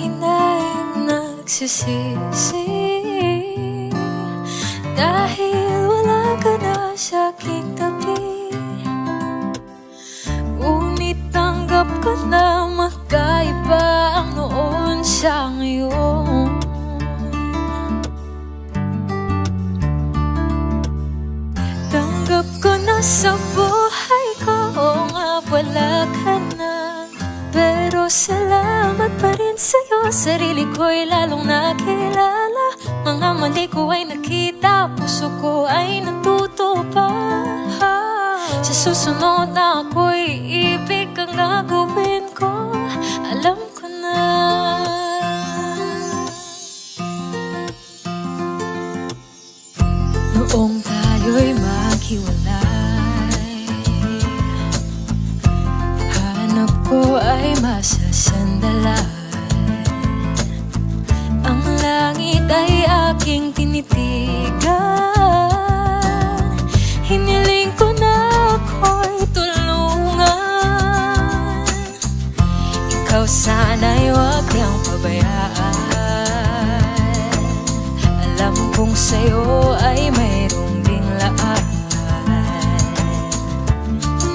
akin ay nagsisisi dahil wala ka na sa aking tabi. Ngunit tanggap ko na magkaiba ang noon sa ngayon. Tanggap ko na sa buhay ko nga wala ka na, pero salamat pa rin sa'yo. Sarili ko'y lalong nakilala, mga mali ko ay nakita, puso ko ay natuto pa. Sa susunod na ako'y ibig ang gagawin ko, alam ko na. Noong tayo'y maghiwalay, hanap ko ay masasandalan. Ang langit ay aking tinitigan, hiniling ko na ako'y tulungan. Ikaw sana'y huwag niyang pabayaan, alam kong sa'yo ay mayroong biglaan.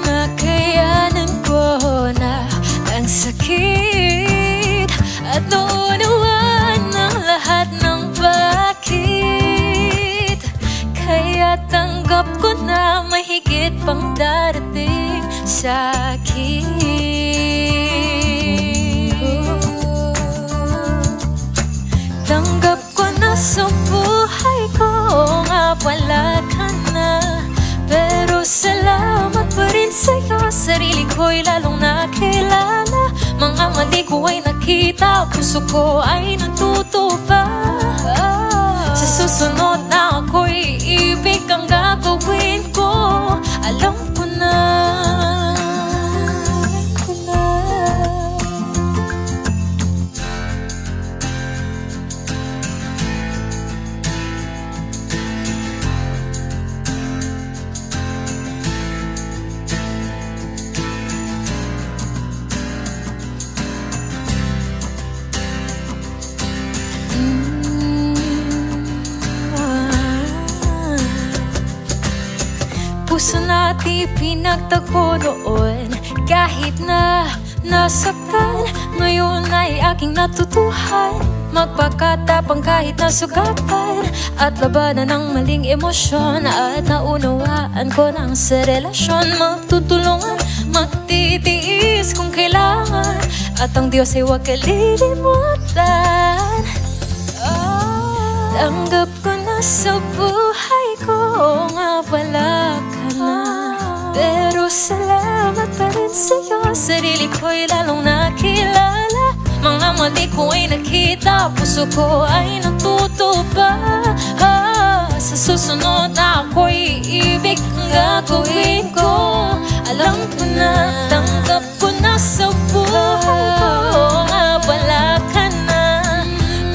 Nakayanan ko na ang sakit at naunawan ng lahat ng bakit. Kaya tanggap ko na mahigit pang darating sa akin. Tanggap ko na sa buhay ko nga wala ka na, pero salamat pa rin sa'yo. Sarili ko'y lalong nakilala, mga mali ko ay nakita, puso ko ay natuto pa. Sa susunod na ako'y ibig ang gagawin ko, alam ko na. Puso natin pinagtagpo noon, kahit na nasaktan, ngayon ay aking natutuhan. Magpakatapang kahit nasugatan, at labanan ng maling emosyon, at naunawaan ko nang sa relasyon. Magtutulungan, magtitiis kung kailangan, at ang Diyos ay huwag kalilimutan. Tanggap ko na sa buhay ko nga wala ka na, pero salamat pa rin sa'yo. Sarili ko'y lalong nakilala, mga mali ko ay nakita, puso ko ay natuto pa. Sa susunod na ako'y ibig ang gagawin ko, alam ko na. Tanggap ko na sa buhay ko nga wala ka na,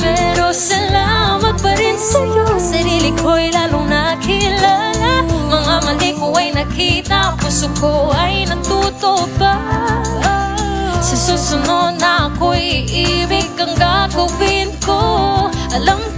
pero salamat pa rin sa'yo. Sarili ko'y lalong nakilala, mga mali ko ay nakita, puso ko ay natuto pa. Sa susunod na ako'y ibig ang gagawin ko, alam ko